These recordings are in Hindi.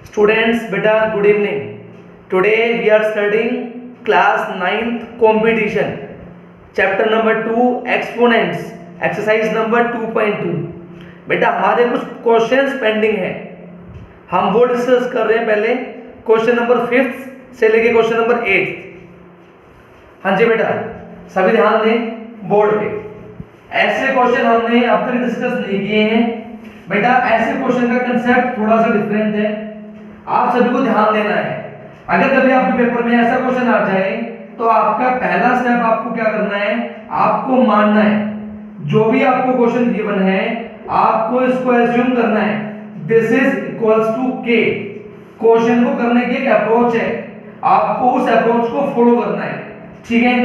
Students, beta, good evening. Today we are studying class 9th competition. Chapter number 2 exponents. Exercise number 2.2. बेटा हमारे कुछ क्वेश्चंस पेंडिंग हैं, हम वो डिस्कस कर रहे हैं। पहले क्वेश्चन नंबर 5 से लेके क्वेश्चन नंबर 8। हाँ जी बेटा, सभी ध्यान दें बोर्ड पे। ऐसे क्वेश्चन हमने अब तक डिस्कस नहीं किए हैं बेटा। ऐसे क्वेश्चन का कंसेप्ट थोड़ा सा डिफरेंट है, आप सभी को ध्यान देना है। अगर कभी आपके पेपर में ऐसा क्वेश्चन आ जाए तो आपका पहला स्टेप आपको क्या करना है, आपको मानना है जो भी आपको क्वेश्चन गिवन है, आपको इसको एज्यूम करना है दिस इज इक्वल्स टू के। क्वेश्चन को करने की एक अप्रोच है, आपको उस अप्रोच को फॉलो करना है। ठीक है,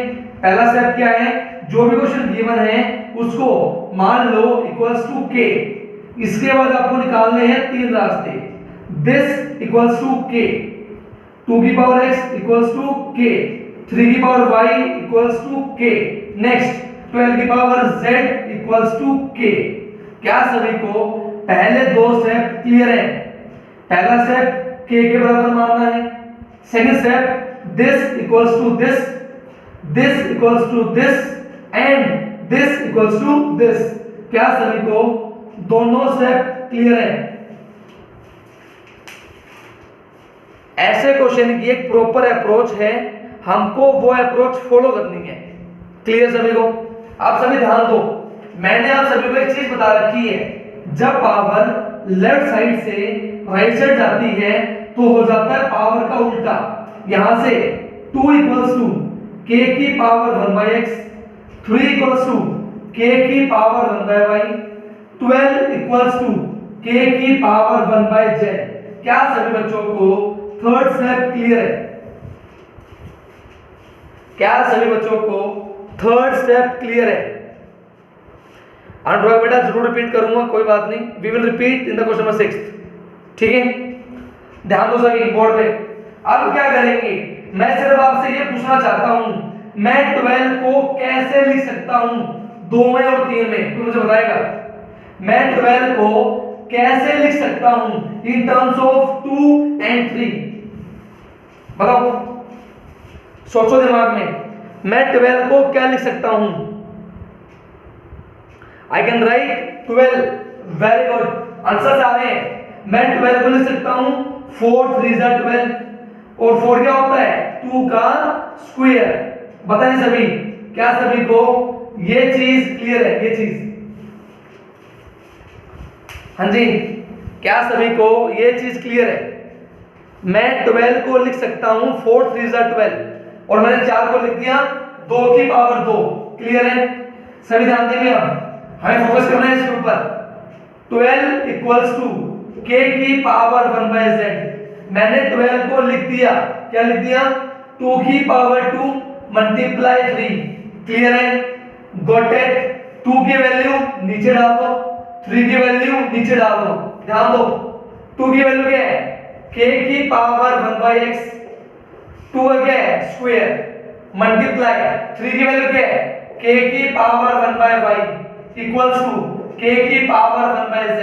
पहला स्टेप क्या है, जो भी क्वेश्चन गिवन है उसको मान लो इक्वल्स टू के। इसके बाद आपको निकालने हैं तीन रास्ते। दिस इक्वल्स टू के, 2 की पावर x इक्वल्स टू के, 3 की पावर y इक्वल्स टू के, नेक्स्ट 12 की पावर z इक्वल्स टू के। क्या सभी को पहले दो स्टेप क्लियर है? पहला स्टेप k के बराबर मानना है, second step this equals to this, this equals to this and this equals to this. क्या सभी को दोनों स्टेप क्लियर है? ऐसे क्वेश्चन की एक प्रॉपर अप्रोच है, हमको वो अप्रोच फॉलो करनी है। क्लियर सभी को? आप सभी ध्यान दो, मैंने आप सभी को एक चीज बता रखी है, जब पावर लेफ्ट साइड से राइट साइड जाती है तो हो जाता है पावर का उल्टा। यहां से 2 इक्वल्स टू k की power 1/x, 3 equals to k की power 1/y, 12 equals to k की पावर 1/z। क्या सभी बच्चों को थर्ड स्टेप क्लियर है? क्या सभी बच्चों को थर्ड स्टेप क्लियर है? अनड्रॉय बेटा जरूर रिपीट करूंगा, कोई बात नहीं, we will repeat in the question number 6। ठीक है, ध्यान दो सभी बोर्ड पे। अब क्या करेंगे, मैं सिर्फ आपसे ये पूछना चाहता हूं, मैं 12 को कैसे लिख सकता हूं 2 में और 3 में? तो मुझे बताएगा मैं 12 को कैसे लिख सकता हूं इन टर्म्स ऑफ 2 एंड 3? बताओ, सोचो दिमाग में, मैं 12 को क्या लिख सकता हूं? I can write 12, very good, answer आ रहे हैं। मैं 12 को लिख सकता हूं 4 3 जा 12, और 4 क्या होता है, 2 का स्क्वायर। बताएं सभी, क्या सभी को ये चीज क्लियर है? ये चीज, हाँ जी, क्या सभी को ये चीज क्लियर है? मैं 12 को लिख सकता हूं 4 3 जा 12, और मैंने 4 को लिख दिया 2 की पावर 2। क्लियर है? सभी ध्यान देंगे, अब हमें फोकस करना है इसके ऊपर। 12 इक्वल्स टू k की पावर 1/z। मैंने 12 को लिख दिया, क्या लिख दिया, 2 की पावर 2 मल्टीप्लाई 3। क्लियर है? Got it? 2 की वैल्यू नीचे डाल दो, 3 की वैल्यू नीचे डाल दो। ध्यान दो, 2 की वैल्यू क्या है, k की पावर 1/x, 2 क्या है स्क्वायर, मल्टीप्लाई 3 की वैल्यू क्या है, k की power 1/y equals to k की पावर 1/z।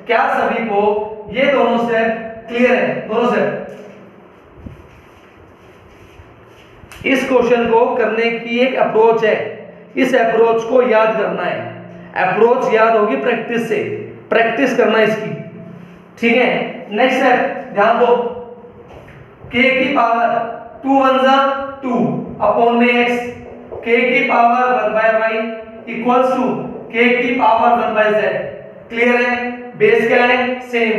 क्या सभी को ये दोनों स्टेप क्लियर है? दोनों स्टेप। इस क्वेश्चन को करने की एक अप्रोच है, इस अप्रोच को याद करना है। अप्रोच याद होगी प्रैक्टिस से, प्रैक्टिस करना इसकी। ठीक है, नेक्स्ट स्टेप ध्यान दो, k की पावर 2 1 जा 2 अपॉन में x, k की power 1/y equals to k की पावर 1/z। क्लियर है? बेस क्या है, सेम,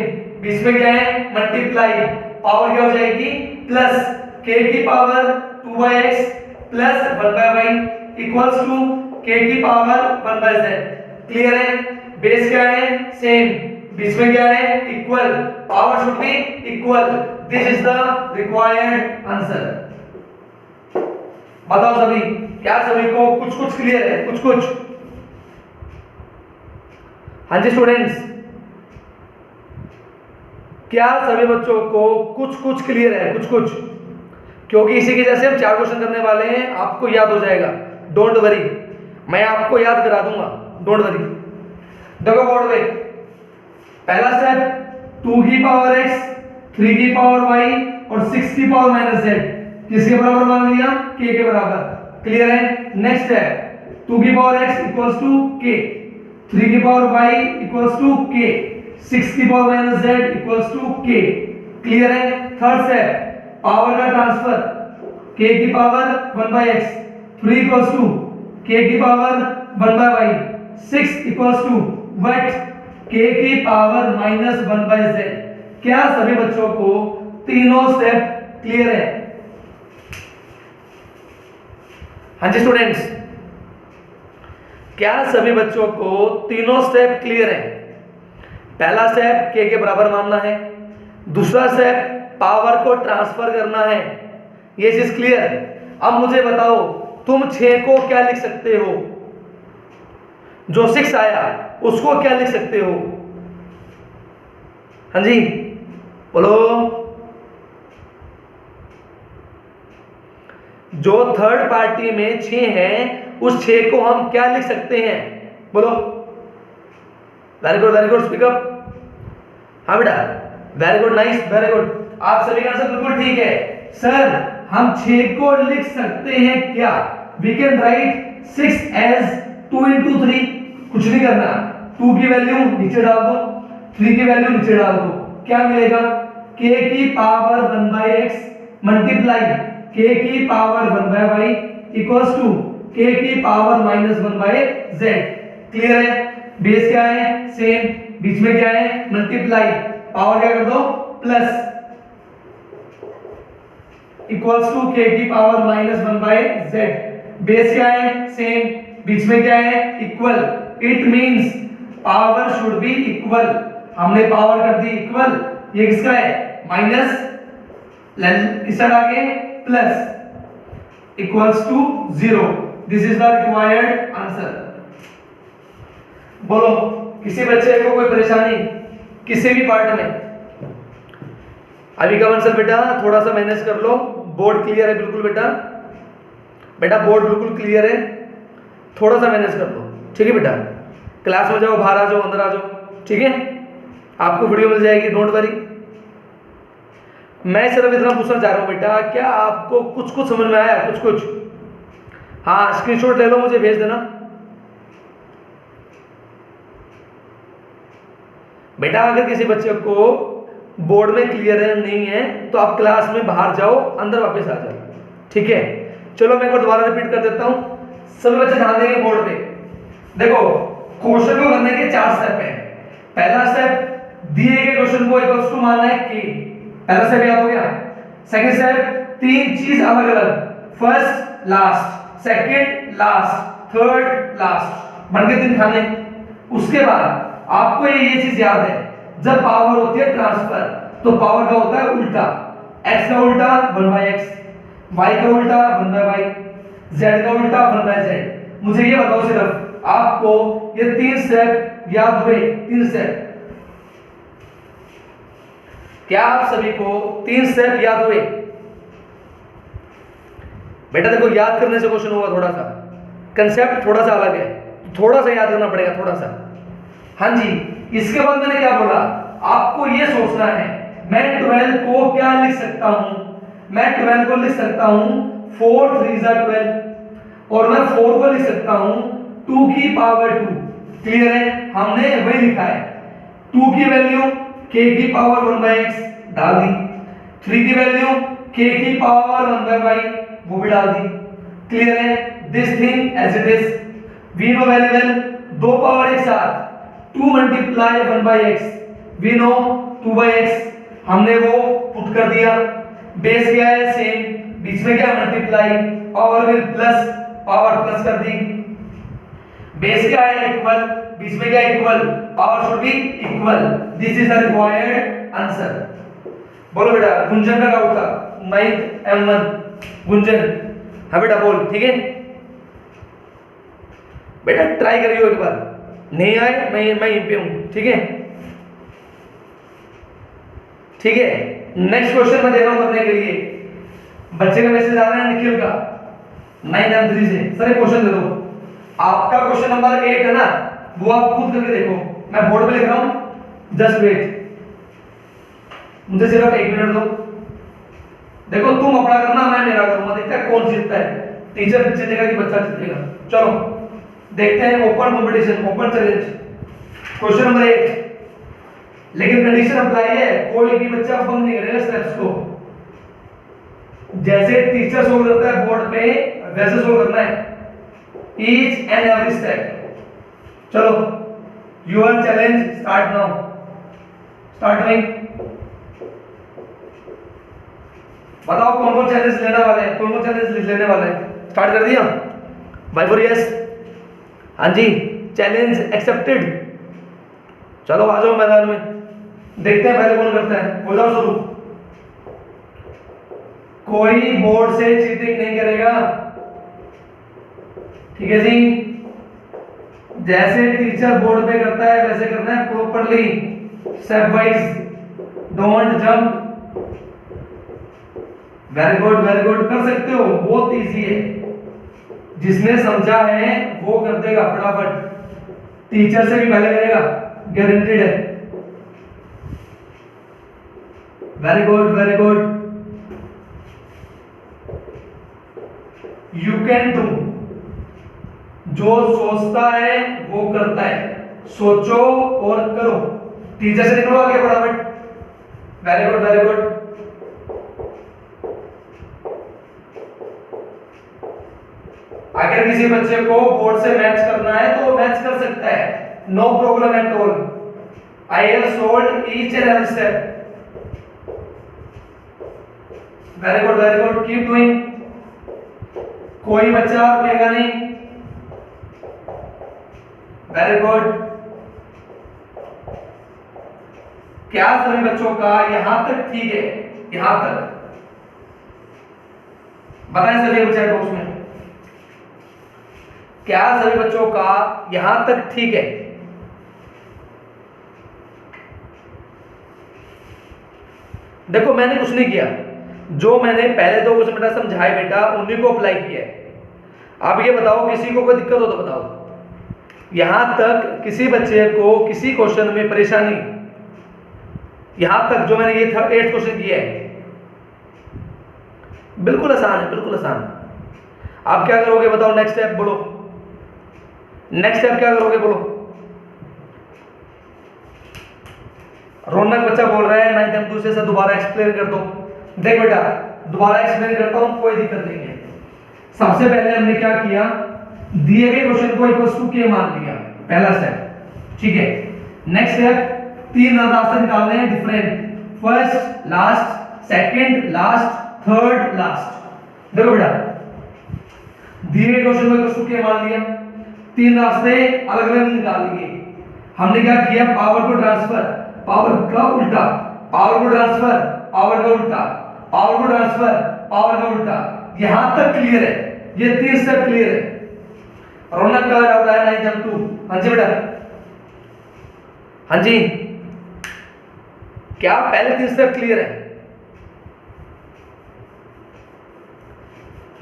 बीच में क्या है, मल्टीप्लाई, पावर क्या हो जाएगी प्लस, k की power 2/x plus 1/y equals to k की पावर 1/z। क्लियर है? बेस क्या है, सेम, बीच में क्या है, equal, power should be equal. This is the required answer. बताओ सभी, क्या सभी को कुछ कुछ क्लियर है? कुछ कुछ? हाँ जी स्टूडेंट्स, क्या सभी बच्चों को कुछ कुछ क्लियर है? कुछ कुछ, क्योंकि इसी की जैसे हम 4 क्वेश्चन करने वाले हैं, आपको याद हो जाएगा, डोंट वरी, मैं आपको याद करा दूंगा, डोंट वरी। देखो बोर्ड पे, पहला स्टेप 2 की पावर x, 3 की पावर y और 6 की पावर माइनस z किसके बराबर मान लिया, k के बराबर। क्लियर है। नेक्स्ट है 2 की power x equals to k, 3 की power y equals to k, 6 की power minus z equals to k। Clear है। थर्ड है पावर का ट्रांसफर, k की power 1 by x, 3 equals to k की power 1 by y, 6 equals to what, k की पावर माइनस 1 by z। क्या सभी बच्चों को तीनों स्टेप क्लियर है? हाँ जी स्टूडेंट्स, क्या सभी बच्चों को तीनों स्टेप क्लियर है? पहला स्टेप k के बराबर मानना है, दूसरा स्टेप पावर को ट्रांसफर करना है, ये चीज क्लियर। अब मुझे बताओ तुम 6 को क्या लिख सकते हो, जो 6 आया उसको क्या लिख सकते हो? हाँ जी बोलो। जो थर्ड पार्टी में 6 है उस 6 को हम क्या लिख सकते हैं? बोलो। Very good speak up. हाँ बेटा very good, nice, very good. आप सभी का आंसर बिल्कुल ठीक है। सर हम 6 को लिख सकते हैं क्या? We can write 6 as 2 into 3। कुछ नहीं करना, 2 की वैल्यू नीचे डाल दो, 3 की वैल्यू नीचे डाल दो, क्या मिलेगा? k की power 1 by x multiply k की power 1 by y equals to k की power minus 1 by z। Clear है। बेस क्या है? सेम, बीच में क्या है? मल्टीप्लाई, पावर क्या कर दो? प्लस, इक्वल्स टू k की power minus 1 by z। Base क्या है? सेम, बीच में क्या है? Equal. It means power should be equal. हमने पावर कर दी इक्वल, ये किसका है? माइनस, इस साइड आगे plus, equals to 0। This is the required answer. बोलो किसी बच्चे को कोई परेशानी किसी भी पार्ट में? अभी का आंसर बेटा थोड़ा सा मैनेज कर लो। बोर्ड क्लियर है बिल्कुल बेटा? बेटा बोर्ड बिल्कुल क्लियर है, थोड़ा सा मैनेज कर लो, ठीक है बेटा? क्लास में जाओ, बाहर आ जाओ, अंदर आ जाओ, ठीक है? आपको वीडियो मिल जाएगी, डोंट वरी। मैं सिर्फ इतना पूछना चाह रहा हूं बेटा, क्या आपको कुछ कुछ समझ में आया? कुछ कुछ? हाँ स्क्रीनशॉट ले लो, मुझे भेज देना बेटा। अगर किसी बच्चे को बोर्ड में क्लियर है नहीं है तो आप क्लास में बाहर जाओ, अंदर वापस आ जाओ, ठीक है? चलो मैं एक बार दोबारा रिपीट कर देता हूं, सभी बच्चे ध्यान देंगे बोर्ड पे। देखो क्वेश्चन को करने के 4 स्टेप है। पहला स्टेप दिए गए क्वेश्चन को इक्वल्स टू मानना है k, पहला स्टेप याद हो गया। सेकंड स्टेप 3 चीज अलग अलग, first last, second last, third last, बन के 3 खाने। उसके बाद आपको ये चीज याद है, जब पावर होती है ट्रांसफर तो पावर का होता है उल्टा, x का उल्टा 1 by x, y का उल्टा 1 by y, z का उल्टा 1 by z। मुझे ये बताओ सिर्फ आपको ये 3 स्टेप याद हुए? 3 स्टेप, क्या आप सभी को 3 स्टेप याद हुए? बेटा देखो याद करने से क्वेश्चन होगा, थोड़ा सा कंसेप्ट थोड़ा सा अलग है, थोड़ा सा याद करना पड़ेगा, थोड़ा सा। हाँ जी, इसके बाद मैंने क्या बोला? आपको ये सोचना है मैं 12 को क्या लिख सकता हूं? मैं 12 को लिख सकता हूं 4 3 12, और मैं 4 को लिख सकता हूं 2 की पावर 2। क्लियर है? हमने वही लिखा है। 2 की वैल्यू k की पावर 1 by x डाल दी, 3 की वैल्यू k की पावर 1 by y वो भी डाल दी। क्लियर है? This thing as it is, we know very well, 2 power एक साथ 2 multiply 1 by x, we know 2 by x, हमने वो पुट कर दिया। बेस क्या है? सेम, बीच में क्या? Multiply, power will plus, power plus कर दी। बेस क्या है? इक्वल, बीच में क्या? Equal, power should be equal. This is the required answer. बोलो बेटा गुंजन का डाउट था 9th M1 गुंजन। हाँ बेटा बोल, ठीक है बेटा? ट्राई करियो एक बार, नहीं आए मैं यहीं पे हूं, ठीक है? ठीक है, नेक्स्ट क्वेश्चन मैं दे रहा हूं करने के लिए। बच्चे का मैसेज आ रहा है निखिल का 9th M3 से, सर क्वेश्चन दे दो। आपका क्वेश्चन नंबर 8 है ना, वो आप खुद करके देखो, मैं बोर्ड पे लिख रहा हूं, जस्ट वेट। मुझे सिर्फ 1 मिनट दो। देखो तुम अपना करना, मैं मेरा करूंगा, देखते हैं कौन जीतता है, टीचर जीतेगा कि बच्चा जीतेगा। चलो देखते हैं, open competition, open challenge. Question number 1, लेकिन कंडीशन अप्लाई है, कोई भी बच्चा बंद नहीं करेगा स्टेप्स को। जैसे टीचर सोल्व करता है बोर्ड पे वैसे सोल्व करना है, ईच एंड एवरी स्टेप। चलो your challenge start now, start doing. बताओ कौन कौन चैलेंज लेने वाले हैं, कौन कौन चैलेंज लेने वाले हैं। स्टार्ट कर दिया बाय फॉर यस। हाँ जी, चैलेंज एक्सेप्टेड। चलो आ जाओ मैदान में, देखते हैं पहले कौन करता है। हो जाओ शुरू। कोई बोर्ड से चीटिंग नहीं करेगा, ठीक है जी। जैसे टीचर बोर्ड पे करता है वैसे करना है, properly, step wise, don't jump. Very good, very good, कर सकते हो, बहुत इजी है। जिसने समझा है वो कर देगा फटाफट, टीचर से भी पहले करेगा, गारंटेड है। Very good, very good, you can do. जो सोचता है वो करता है, सोचो और करो। टीचर से निकलो आगे फटाफट। Very good, very good. अगर किसी बच्चे को बोर्ड से मैच करना है तो वो मैच कर सकता है, no problem at all. I have solved each and every step. Very good, very good, keep doing. कोई बच्चा रुकेगा नहीं। Very good. क्या सभी बच्चों का यहां तक ठीक है? यहां तक बताएं सभी बच्चे चैट बॉक्स में, क्या सभी बच्चों का यहां तक ठीक है? देखो मैंने कुछ नहीं किया, जो मैंने पहले 2 क्वेश्चन बेटा समझाए बेटा उन्हीं को अप्लाई किया है। आप ये बताओ किसी को कोई दिक्कत हो तो बताओ, यहां तक किसी बच्चे को किसी क्वेश्चन में परेशानी? यहां तक जो मैंने ये 8th क्वेश्चन किया है, बिल्कुल आसान है, बिल्कुल आसान। आप क्या करोगे बताओ? नेक्स्ट स्टेप बोलो, नेक्स्ट स्टेप क्या करोगे बोलो? रौनक बच्चा बोल रहा है 9th M2 से दोबारा एक्सप्लेन कर दो। देख बेटा दोबारा एक्सप्लेन करता हूं, कोई दिक्कत नहीं है। सबसे पहले हमने क्या किया, दिए गए क्वेश्चन को इक्वल्स टू के मान लिया, पहला स्टेप, ठीक है। नेक्स्ट स्टेप, 3 रास्ते निकालने हैं different, first last, second last, third last. देखो बेटा दिए गए क्वेश्चन को इक्वल्स टू के मान लिया, 3 रास्ते अलग अलग निकाल लिए। हमने क्या किया, पावर को ट्रांसफर, पावर का उल्टा, पावर को ट्रांसफर, पावर का उल्टा, पावर को ट्रांसफर, पावर का उल्टा। यहां तक क्लियर है, ये 3 स्टेप क्लियर है। रौनक का डाउट आया 9th M2? हाँ जी बेटा, हाँ जी, क्या पहले 3 स्टेप क्लियर है?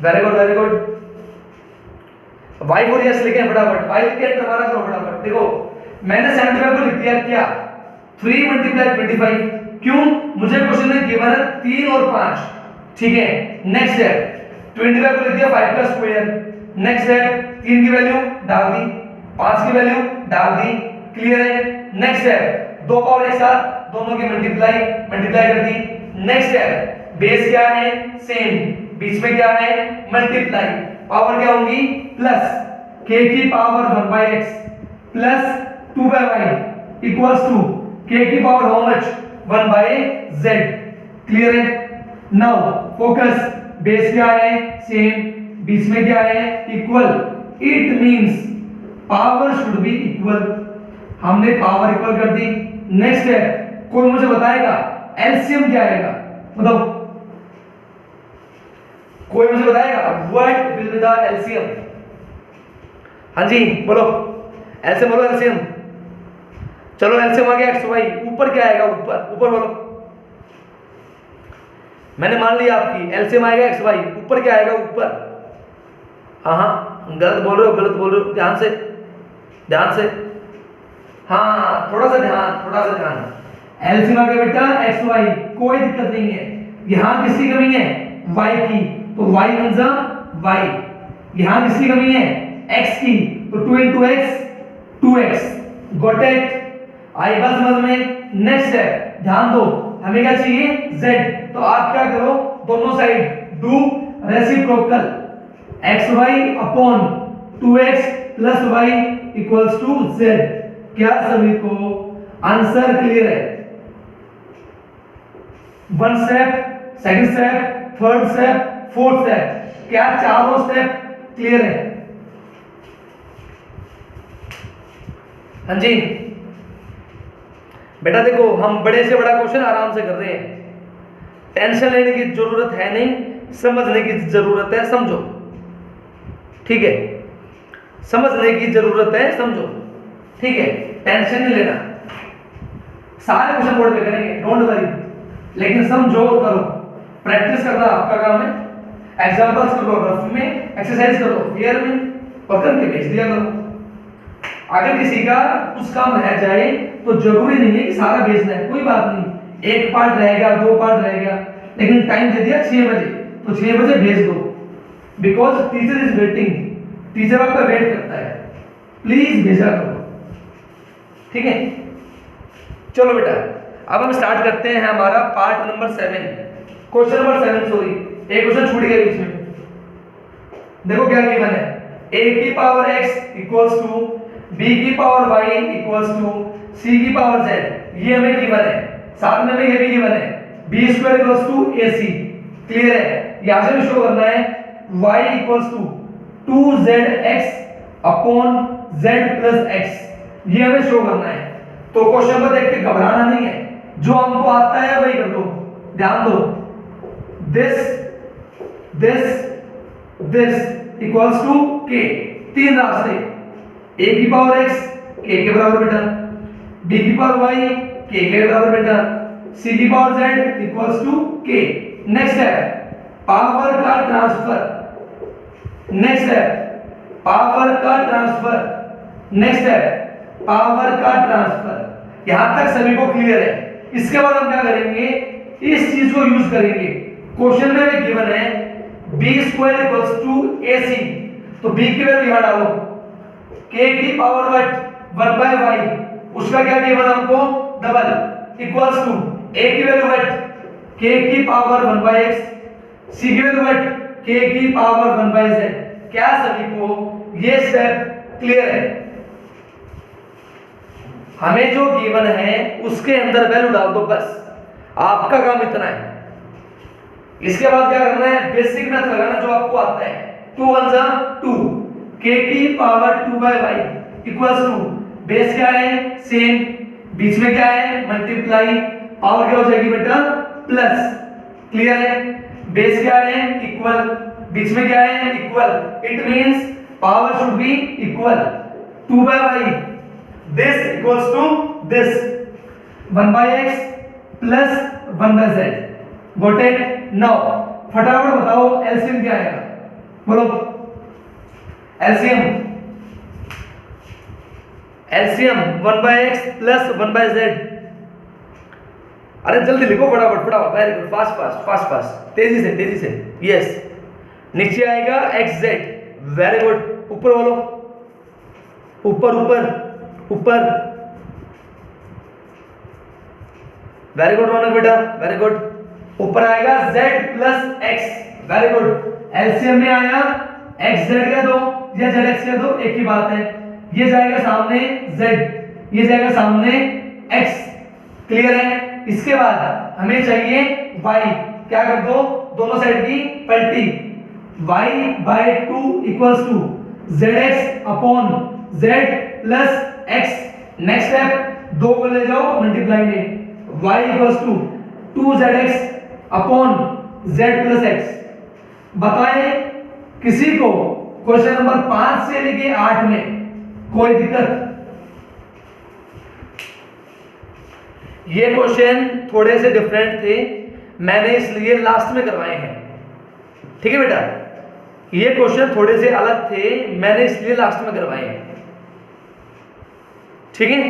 Very good, very good. Y for yes लिखे फटाफट, वाई लिख के दोबारा करो फटाफट। देखो मैंने 75 को लिख दिया, क्या 3 × 25, क्यों? मुझे क्वेश्चन में गिवन है 3 और 5, ठीक है। नेक्स्ट स्टेप 25 को लिख दिया 5 का स्क्वायर। नेक्स्ट स्टेप 3 की वैल्यू डाल दी, 5 की वैल्यू डाल दी, क्लियर है। नेक्स्ट स्टेप 2 पावर एक साथ दोनों की मल्टीप्लाई कर दी। नेक्स्ट स्टेप बेस क्या है, सेम, बीच में क्या है, मल्टीप्लाई, पावर क्या होगी, प्लस k की power 1/x plus 2/y equals to k की power how much, 1/z। Clear है? नाउ फोकस, बेस क्या है, सेम, बीच में क्या है, equal. It means power should be equal. हमने पावर इक्वल कर दी। नेक्स्ट है, कोई मुझे बताएगा एलसीएम क्या आएगा? मतलब कोई मुझे बताएगा what will be the LCM? हाँ जी बोलो, एलसीएम बोलो, एलसीएम। चलो एलसीएम आ गया एक्स वाई, ऊपर क्या आएगा, ऊपर, ऊपर बोलो। मैंने मान लिया आपकी एलसीएम आएगा एक्स वाई, ऊपर क्या आएगा, ऊपर। हाँ गलत बोल रहे हो, गलत बोल रहे हो, ध्यान से, ध्यान से, हाँ थोड़ा सा ध्यान, थोड़ा सा ध्यान। एलसीएम आ गया बेटा एक्स वाई, कोई दिक्कत नहीं है। यहां किसकी कमी है? y की, तो y बन जा y। यहां किसकी कमी है? x की, तो 2 into x 2x। Got it? आई बात समझ में? नेक्स्ट है, ध्यान दो, हमें क्या चाहिए? z। तो आप क्या करो, दोनों side do reciprocal, xy upon 2x plus y equals to z। क्या सभी को आंसर क्लियर है? One step, second step, third step, fourth step, क्या चारों स्टेप क्लियर है? हाँ जी बेटा देखो, हम बड़े से बड़ा क्वेश्चन आराम से कर रहे हैं, टेंशन लेने की जरूरत है नहीं, समझने की जरूरत है, समझो। ठीक है, समझने की जरूरत है, समझो। ठीक है, टेंशन नहीं लेना, सारे क्वेश्चन बोर्ड पे करेंगे, डोंट वरी, लेकिन समझो और करो। प्रैक्टिस करना आपका काम है, एग्जांपल्स करो, रफ में एक्सरसाइज करो, फेयर में, और करके भेज दिया करो। अगर किसी का कुछ काम रह जाए तो जरूरी नहीं है कि सारा भेजना है, कोई बात नहीं, एक पार्ट रहेगा, दो पार्ट रहेगा, लेकिन टाइम दे दिया 6 बजे, तो 6 बजे भेज दो, because teacher is waiting, teacher आपका वेट करता है, प्लीज भेजा करो। ठीक है, चलो बेटा अब हम स्टार्ट करते हैं हमारा part number 7, question number 7, sorry एक क्वेश्चन छूट गया बीच में। देखो क्या गिवन है, a की power x equals to b की power y equals to c की पावर z, ये हमें गिवन है, साथ में हमें ये भी गिवन है b square equals to ac। Clear है? यहां से भी शो करना है y equals to 2zx upon z plus x, ये हमें शो करना है। तो क्वेश्चन को देख के घबराना नहीं है, जो हमको आता है वही कर दो। ध्यान दो, दिस इक्वल्स टू k, तीन रास्ते, a की पावर x k के बराबर बेटा, b की पावर y k के बराबर बेटा, c की power z equals to k। Next है पावर का ट्रांसफर, नेक्स्ट है पावर का ट्रांसफर, नेक्स्ट है पावर का ट्रांसफर। यहां तक सभी को क्लियर है? इसके बाद हम क्या करेंगे, इस चीज को यूज करेंगे। क्वेश्चन में भी गिवन है b square equals to ac, तो b की वैल्यू यहां डालो, k की पावर वट 1 बाय y, उसका क्या गिवन हमको? डबल इक्वल्स टू a की वैल्यू वट k की पावर 1 बाय x, c की वैल्यू वट k की पावर 1 बाय z। क्या सभी को ये स्टेप क्लियर है? हमें जो गिवन है उसके अंदर वैल्यू डाल दो, बस आपका काम इतना है। इसके बाद क्या करना है, बेसिक मैथ लगाना जो आपको आता है, 2 1 जा 2, k की power 2 by y equals to, base क्या है? सेम, बीच में क्या है? मल्टीप्लाई, पावर क्या हो जाएगी बेटा? प्लस। क्लियर है? बेस क्या है? इक्वल, बीच में क्या है? Equal, it means power should be equal, 2 by y this equals to this, 1 by x plus 1 by z। Got it? Now फटाफट बताओ एलसीएम क्या आएगा, बोलो LCM. LCM 1 by x plus 1 by z। अरे जल्दी लिखो, फटाफट फटाफट, very good, fast fast fast fast, तेजी से तेजी से। यस, नीचे आएगा xz, वेरी गुड, ऊपर बोलो, ऊपर ऊपर ऊपर, वेरी गुड रौनक बेटा, वेरी गुड। ऊपर आएगा z plus x, very good. LCM में आया xz का दो या zx का दो, एक ही बात है, ये जाएगा सामने z, ये जाएगा सामने x। क्लियर है? इसके बाद हमें चाहिए y, क्या कर दो, दोनों साइड की पलटी, y by 2 equals to zx upon z plus x। Next step, दो को ले जाओ मल्टीप्लाई में, y equals to 2zx upon z plus x। बताएं किसी को क्वेश्चन नंबर 5 से लेके 8 में कोई दिक्कत? ये क्वेश्चन थोड़े से डिफरेंट थे, मैंने इसलिए लास्ट में करवाए हैं। ठीक है बेटा, ये क्वेश्चन थोड़े से अलग थे, मैंने इसलिए लास्ट में करवाए हैं। ठीक है,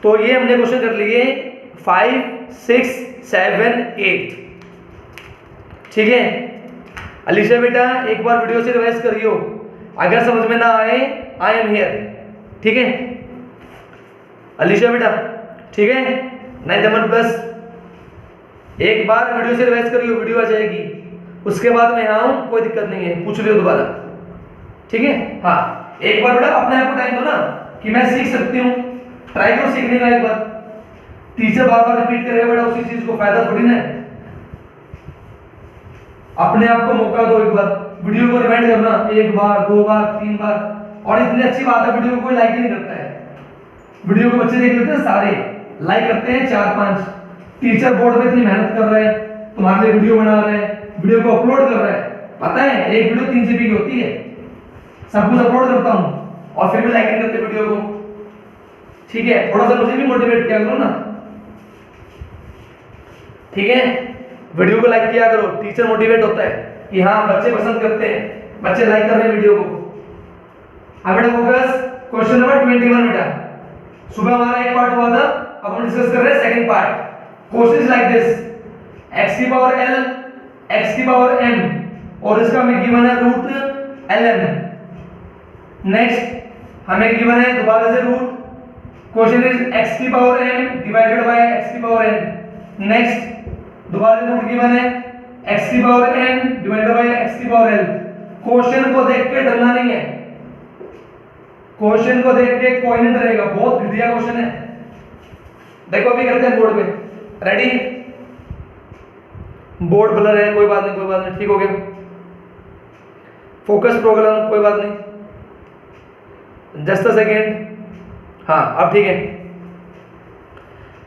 तो ये हमने क्वेश्चन कर लिए 5, 6, 7, 8। ठीक है अलीशा बेटा, एक बार वीडियो से रिवाइज करियो, अगर समझ में ना आए आई एम हियर। ठीक है अलीशा बेटा, ठीक है 9+, एक बार वीडियो से रिवाइज करियो, वीडियो आ जाएगी, उसके बाद मैं यहाँ हूँ, कोई दिक्कत नहीं है, पूछ लियो दोबारा। ठीक है हाँ, एक बार बेटा अपने आप को टाइम दो ना कि मैं सीख सकती हूँ, ट्राई करो सीखने का। एक बार टीचर बार बार रिपीट करेगा बेटा उसी चीज को, फायदा थोड़ी ना है। अपने आप को मौका दो, एक बार वीडियो को रिवाइंड करना, 1 बार 2 बार 3 बार। और इतनी अच्छी बात है, वीडियो को कोई लाइक ही नहीं करता है, वीडियो को बच्चे देख लेते हैं सारे, लाइक करते हैं 4-5। टीचर बोर्ड में इतनी मेहनत कर रहे हैं, तुम्हारे लिए वीडियो बना रहे हैं, वीडियो को अपलोड कर रहे हैं, पता है एक वीडियो 3 GB की होती है, सब कुछ अपलोड करता हूँ और फिर भी लाइक नहीं करते वीडियो को। ठीक है थोड़ा सा मुझे भी मोटिवेट किया करो ना। ठीक है वीडियो को लाइक किया करो, टीचर मोटिवेट होता है कि हाँ बच्चे पसंद करते हैं, बच्चे लाइक कर रहे हैं वीडियो को। अब बेटा फोकस क्वेश्चन नंबर 21 बेटा, सुबह हमारा एक पार्ट हुआ था, अब हम डिस्कस कर रहे हैं second part. Question is like this, x की पावर l, x की पावर m और इसका हमें गिवन है √ln। नेक्स्ट हमें गिवन है दोबारा से रूट, क्वेश्चन इज x की power m divided bye x की पावर n। नेक्स्ट दोबारा से रूट गिवन है x की power n divided bye x की पावर l। क्वेश्चन को देख के डरना नहीं है, क्वेश्चन को देख के कोई नहीं डरेगा, बहुत घटिया क्वेश्चन है। देखो अभी करते हैं बोर्ड पे, रेडी? बोर्ड ब्लर है, कोई बात नहीं कोई बात नहीं, ठीक हो गया। फोकस प्रॉब्लम कोई बात नहीं, जस्ट अ सेकेंड। हाँ अब ठीक है,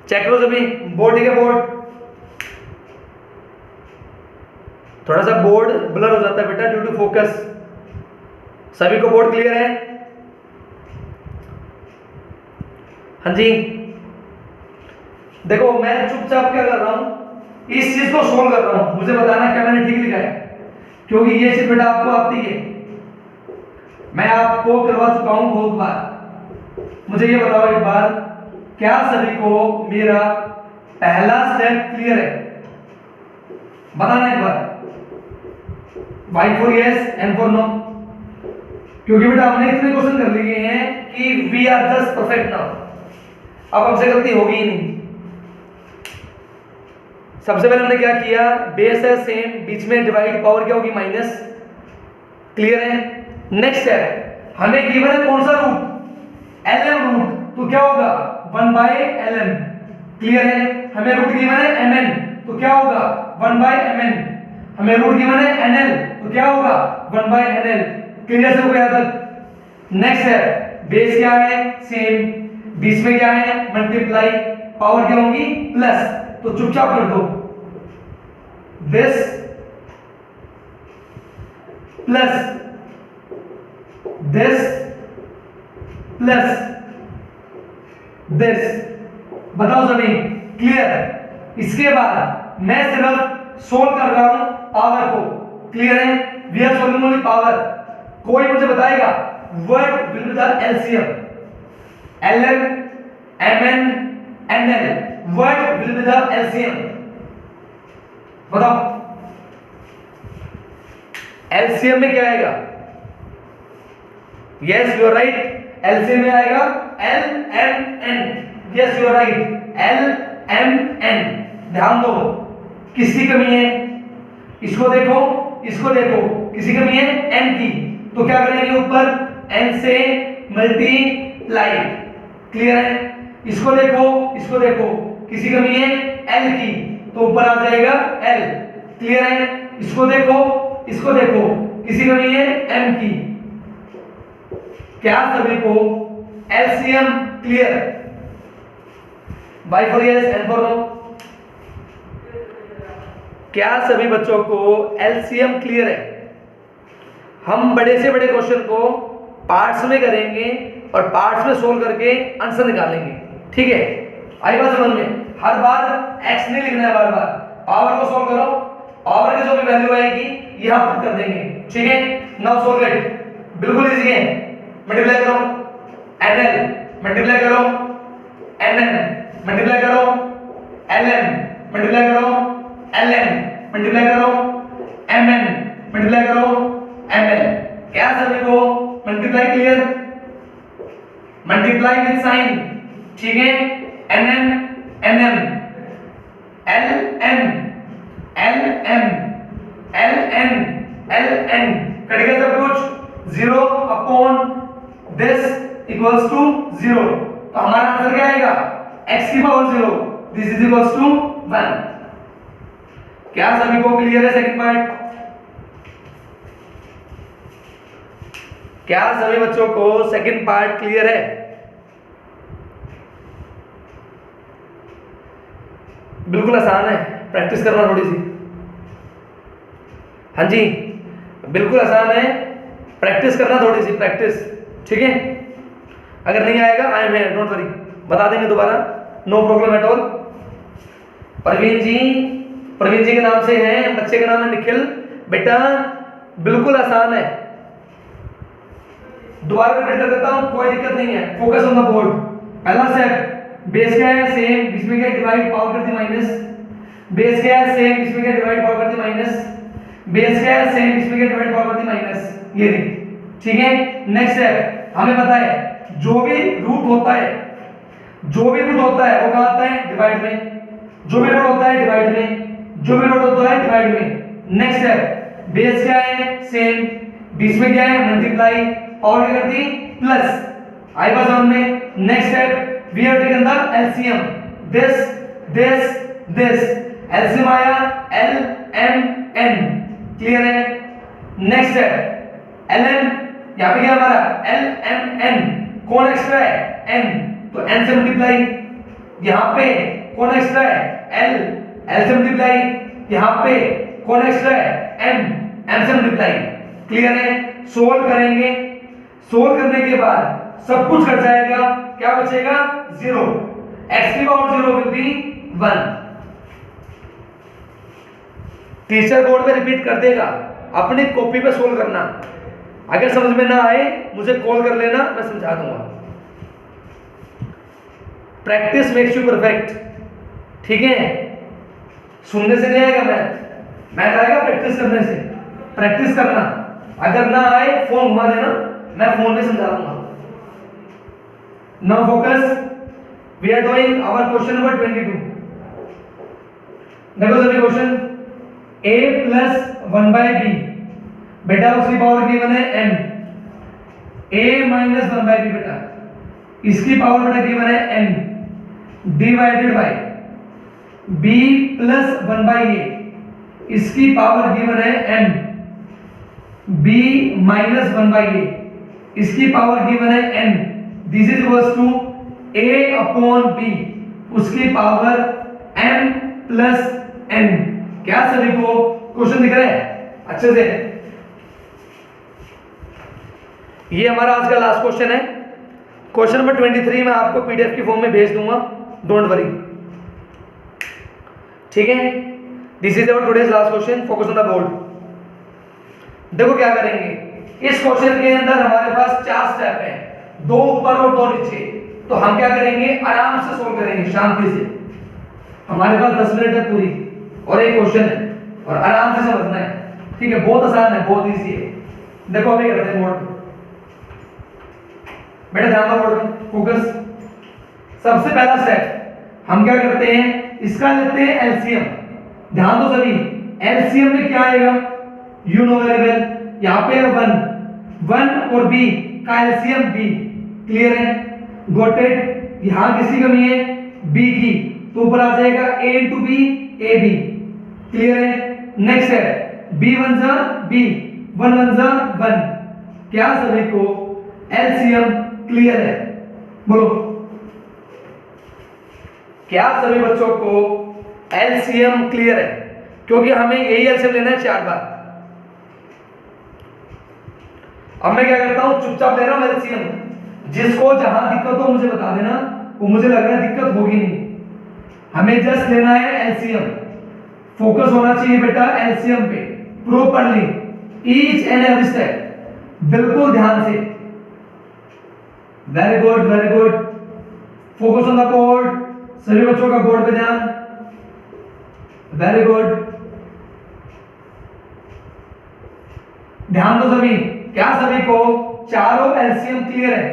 चेक करो सभी बोर्ड, ठीक है बोर्ड। थोड़ा सा बोर्ड ब्लर हो जाता है बेटा ड्यू टू फोकस। सभी को बोर्ड क्लियर है? हाँ जी देखो मैं चुपचाप क्या कर रहा हूं, इस चीज को सोल्व कर रहा हूं, मुझे बताना क्या मैंने ठीक लिखा है, क्योंकि ये चीज बेटा आपको आती है, मैं आपको करवा चुका हूं बहुत बार। मुझे ये बताओ एक बार, क्या सभी को मेरा पहला स्टेप क्लियर है? बताना एक बार, Y for yes, N for no। क्योंकि बेटा हमने इतने क्वेश्चन कर लिए हैं कि we are just perfect now, अब हमसे गलती होगी ही नहीं। सबसे पहले हमने क्या किया, बेस है सेम, बीच में डिवाइड, पावर क्या होगी माइनस, क्लियर है? नेक्स्ट है हमें गिवन है कौन सा रूट, ln रूट, तो क्या होगा 1/ln, क्लियर है? हमें रूट गिवन है mn, तो क्या होगा 1/mn। हमें रूट गिवन है nl, तो क्या होगा 1/nl, क्लियर से हो गया तक? नेक्स्ट है बेस क्या है सेम, बीच में क्या है मल्टीप्लाई, पावर क्या होगी प्लस, तो चुपचाप कर दो, this plus this plus this. बताओ सभी क्लियर? इसके बाद मैं सिर्फ सोल्व कर रहा हूं पावर को, क्लियर है? We are solving only power. कोई मुझे बताएगा what will be the LCM, ln mn nl, what will be the LCM? बताओ एलसीएम में क्या आएगा? Yes you are right, LCM में आएगा lmn। Yes you are right, lmn। ध्यान दो किसकी कमी है, इसको देखो इसको देखो, किसी कमी है n की, तो क्या करेंगे ऊपर n से मल्टीप्लाई, क्लियर है? इसको देखो किसी कमी है l की, तो ऊपर आ जाएगा l, क्लियर है? इसको देखो किसी कमी है m की। क्या सभी को LCM clear? Y for yes, N for no। क्या सभी बच्चों को एलसीएम क्लियर है? हम बड़े से बड़े क्वेश्चन को पार्ट्स में करेंगे और पार्ट्स में सोल्व करके आंसर निकालेंगे, ठीक है? आई बात समझ में? हर बार x नहीं लिखना है, बार बार पावर को सोल्व करो, पावर की जो भी वैल्यू आएगी यहां पुट कर देंगे, ठीक है? नाउ सोल्व इट, बिल्कुल इजी है। मल्टीप्लाई करो nl, मल्टीप्लाई करो NN मल्टीप्लाई करो LN मल्टीप्लाई करो LN मल्टीप्लाई करो MN मल्टीप्लाई करो ML। क्या सभी को multiply clear? Multiply with sign, ठीक है। NN NM LM LM LN LN cut गया सब कुछ, 0 अपॉन दिस इक्वल्स टू 0। तो हमारा आंसर क्या आएगा? x की power 0, this is equals to 1। क्या सभी को क्लियर है सेकंड पार्ट? क्या सभी बच्चों को सेकंड पार्ट क्लियर है? बिल्कुल आसान है, प्रैक्टिस करना थोड़ी सी। हाँ जी, बिल्कुल आसान है, प्रैक्टिस करना थोड़ी सी, प्रैक्टिस, ठीक है। अगर नहीं आएगा I am here, don't worry, बता देंगे दोबारा, no problem at all. Praveen ji के नाम से है, बच्चे का नाम है निखिल। बेटा बिल्कुल आसान है, दोबारा रिपीट कर देता हूं, कोई दिक्कत नहीं है। Focus on the board. पहला स्टेप, बेस क्या है? सेम, इसमें क्या डिवाइड पावर करती माइनस। बेस क्या है? सेम, इसमें क्या डिवाइड पावर करती माइनस। बेस क्या है? सेम, इसमें क्या डिवाइड पावर करती माइनस। ये देखिए, ठीक है। नेक्स्ट स्टेप, हमें पता है जो भी रूट होता है वो कहां आता है? डिवाइड में। जो भी रूट होता है डिवाइड में, जो भी रूट होता है डिवाइड में। नेक्स्ट स्टेप, बेस क्या है? सेम, बीच में क्या है? मल्टीप्लाई, पावर क्या करती? प्लस। आई वाज ऑन में। Next step, we have taken the LCM, this LCM आया L M N, क्लियर है। नेक्स्ट स्टेप, LN, यहाँ पे क्या हमारा L M N, कौन एक्स्ट्रा है? N, तो N से मल्टीप्लाई। यहाँ पे कौन एक्स्ट्रा है? L से मल्टीप्लाई। यहाँ पे कौन एक्स्ट्रा है? M से मल्टीप्लाई, क्लियर है। सोल्व करेंगे, सोल्व करने के बाद सब कुछ कट जाएगा, क्या बचेगा? 0। x की power 0 will be 1। Teacher board पे रिपीट कर देगा, अपनी कॉपी पे सोल्व करना। अगर समझ में ना आए मुझे कॉल कर लेना, मैं समझा दूंगा। प्रैक्टिस मेक्स यू परफेक्ट, ठीक है। सुनने से नहीं आएगा मैथ आएगा प्रैक्टिस करने से। प्रैक्टिस करना, अगर ना आए फोन घुमा देना, मैं फोन पे समझा दूंगा। Now focus, we are doing our question number 22. देखो सभी question, a plus 1 by b, बेटा उसकी पावर गिवन है m, a minus 1 by b बेटा इसकी पावर बेटा गिवन है n, divided by b plus 1 by a इसकी पावर गिवन है m, b minus 1 by a इसकी पावर गिवन है n, this is equals to a upon b उसकी पावर m प्लस n। क्या सभी को क्वेश्चन दिख रहा है अच्छे से? ये हमारा आज का लास्ट क्वेश्चन है। क्वेश्चन नंबर 23 मैं आपको पीडीएफ की फॉर्म में भेज दूंगा, डोंट वरी, ठीक है। This is our today's last question, focus on the board. देखो क्या करेंगे, इस क्वेश्चन के अंदर हमारे पास 4 स्टेप है, 2 ऊपर और 2 नीचे। तो हम क्या करेंगे, आराम से सोल्व करेंगे, शांति से। हमारे पास 10 मिनट है पूरी, और एक क्वेश्चन है, और आराम से समझना है, ठीक है। बहुत आसान है, बहुत इजी है। देखो अभी करते हैं बोर्ड बेटा, ध्यान दो बोर्ड में, फोकस। सबसे पहला स्टेप हम क्या करते हैं, इसका लेते हैं एलसीएम। ध्यान दो सभी, एलसीएम में क्या आएगा? यू नो वेरी वेल, यहाँ पे 1 और b का एलसीएम b, क्लियर है, गॉट इट। यहां किसी कमी है b की, तो ऊपर आ जाएगा a into b ab, clear है। नेक्स्ट है b 1 जा b, 1 1 जा 1। क्या सभी को एलसीएम क्लियर है? बोलो, क्या सभी बच्चों को एलसीएम क्लियर है? क्योंकि हमें यही एलसीएम लेना है 4 बार। अब मैं क्या करता हूं, चुपचाप ले रहा हूं एलसीएम। जिसको जहां दिक्कत हो मुझे बता देना, वो मुझे लग रहा है दिक्कत होगी नहीं। हमें जस्ट लेना है एलसीएम, फोकस होना चाहिए बेटा एलसीएम पे properly, each and every step, बिल्कुल ध्यान से। Very good very good, focus on the board, सभी बच्चों का बोर्ड पे ध्यान। वेरी गुड, ध्यान दो सभी। क्या सभी को चारों एलसीएम क्लियर है?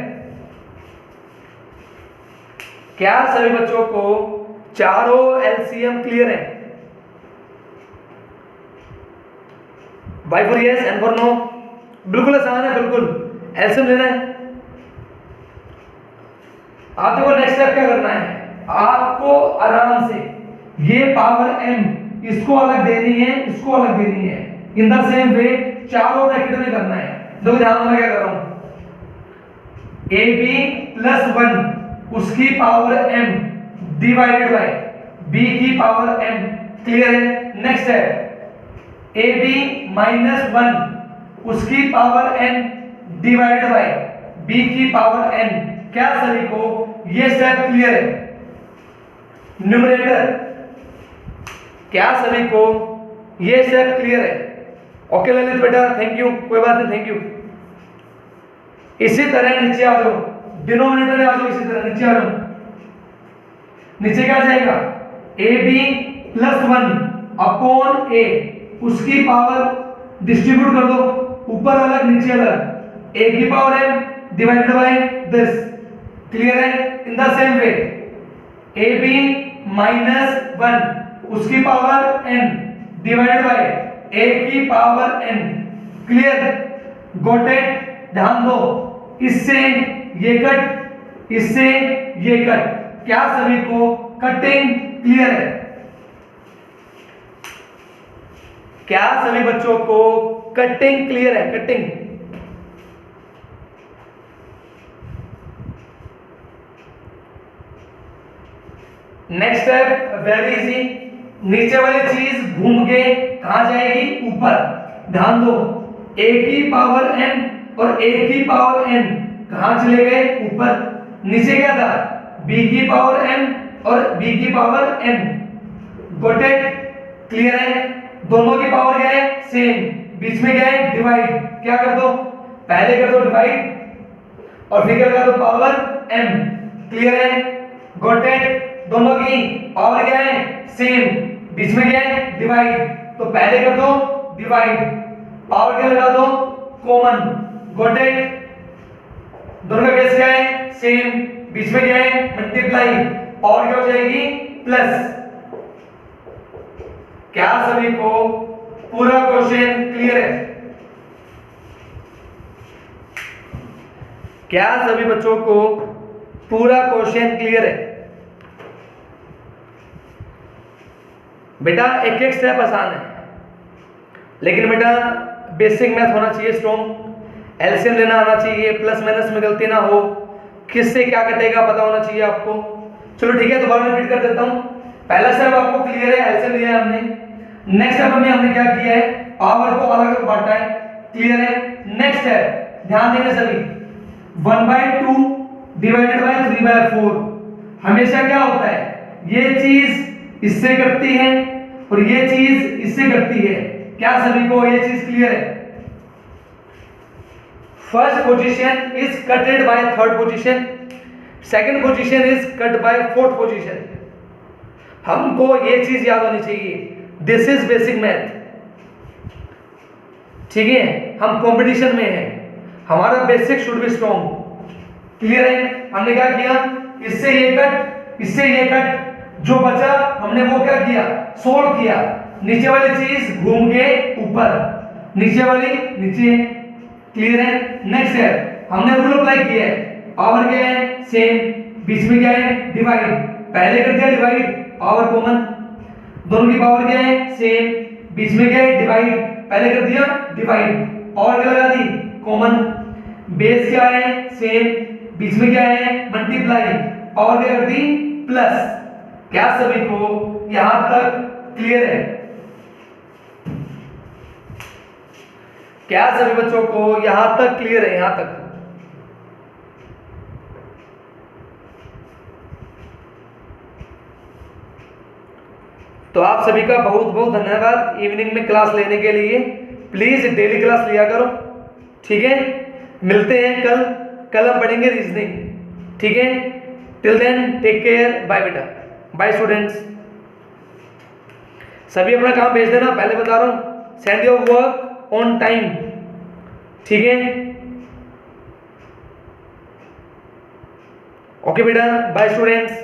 क्या सभी बच्चों को चारों एलसीएम क्लियर है? Y for yes, N for no? बिल्कुल आसान है, बिल्कुल एलसीएम लेना है। आपको नेक्स्ट स्टेप क्या करना है, आपको आराम से ये पावर m इसको अलग देनी है, इसको अलग देनी है। इन द सेम वे चारों ब्रैकेट में करना है। देखो ध्यान में क्या कर रहा हूं, ab प्लस 1 उसकी power m divided by b की पावर m। क्लियर है? नेक्स्ट है ab माइनस 1 उसकी power n divided by b की पावर n। क्या सभी को ये स्टेप क्लियर है? न्यूमरेटर, क्या सभी को ये स्टेप क्लियर है? ओके ललित बेटा, थैंक यू, कोई बात नहीं, थैंक यू। इसी तरह नीचे आ जाओ, डिनोमिनेटर में आ जाओ, इसी तरह नीचे आ जाओ। नीचे क्या जाएगा, ab प्लस 1 अपॉन a उसकी पावर डिस्ट्रीब्यूट कर दो, ऊपर अलग नीचे अलग, a की power m divided by this. Clear है? In the same way ab minus 1 उसकी power n divided by a की power n। Clear? Got it? ध्यान दो, इससे ये कट, इससे ये कट। क्या सभी को कटिंग क्लियर है? क्या सभी बच्चों को कटिंग क्लियर है? Cutting, next step very easy. नीचे वाली चीज घूम के कहां जाएगी? ऊपर। ध्यान दो, a की पावर m और a की पावर n कहां चले गए? ऊपर। नीचे क्या था? b की पावर m और b की power n। Got it? Clear है? दोनों की पावर क्या है? सेम। बीच में क्या है? डिवाइड। क्या कर दो? पहले कर दो डिवाइड और फिर क्या कर दो? Power m। क्लियर है? Got it? दोनों की पावर क्या है? सेम। बीच में क्या है? डिवाइड। तो पहले कर दो डिवाइड, पावर क्या लगा दो? कॉमन। Got it? दोनों का बेस क्या है? सेम। बीच में क्या है? मल्टीप्लाई। पावर क्या हो जाएगी? प्लस। क्या सभी को पूरा क्वेश्चन क्लियर है? क्या सभी बच्चों को पूरा क्वेश्चन क्लियर है? बेटा एक एक स्टेप आसान है, लेकिन बेटा बेसिक मैथ होना चाहिए स्ट्रॉन्ग, एलसीएम लेना आना चाहिए, प्लस माइनस में गलती ना हो, किससे क्या कटेगा पता होना चाहिए आपको। चलो ठीक है, दोबारा रिपीट कर देता हूँ। पहला स्टेप आपको क्लियर है, एलसीएम लिया है हमने। नेक्स्ट स्टेप में हमने क्या किया है? पावर को अलग अलग बांटा है। क्लियर है? नेक्स्ट स्टेप ध्यान देंगे सभी, 1/2 डिवाइडेड बाय 3/4। हमेशा क्या होता है? ये चीज इससे कटती है और ये चीज इससे कटती है। क्या सभी को ये चीज क्लियर है? First position is कटेड by third position, second position is cut by fourth position. हमको ये चीज याद होनी चाहिए, दिस इज बेसिक मैथ। ठीक है, हम कंपटीशन में हैं, हमारा basic should be strong. Clear है? हमने क्या किया? इससे ये कट, इससे ये कट, जो बचा हमने वो क्या किया? सोल्व किया। नीचे वाली चीज घूम के ऊपर, नीचे वाली नीचे। क्लियर है? नेक्स्ट है, हमने रूल अप्लाई किया है। पावर क्या है? सेम। बीच में क्या है? डिवाइड। पहले कर दिया डिवाइड, पावर कॉमन। दोनों की पावर क्या है? सेम। बीच में क्या है? डिवाइड। पहले कर दिया डिवाइड, पावर क्या लगा दी? कॉमन। बेस क्या है? सेम। बीच में क्या है? मल्टीप्लाई। पावर क्या कर दी? प्लस। क्या सभी को यहां तक क्लियर है? क्या सभी बच्चों को यहां तक क्लियर है? यहां तक तो आप सभी का बहुत बहुत धन्यवाद इवनिंग में क्लास लेने के लिए। प्लीज डेली क्लास लिया करो, ठीक है? मिलते हैं कल हम पढ़ेंगे रीजनिंग, ठीक है? Till then take care, bye बेटा, बाय स्टूडेंट्स। सभी अपना काम भेज देना, पहले बता रहा हूँ, send your work on time, ठीक है। ओके बेटा, बाय स्टूडेंट्स।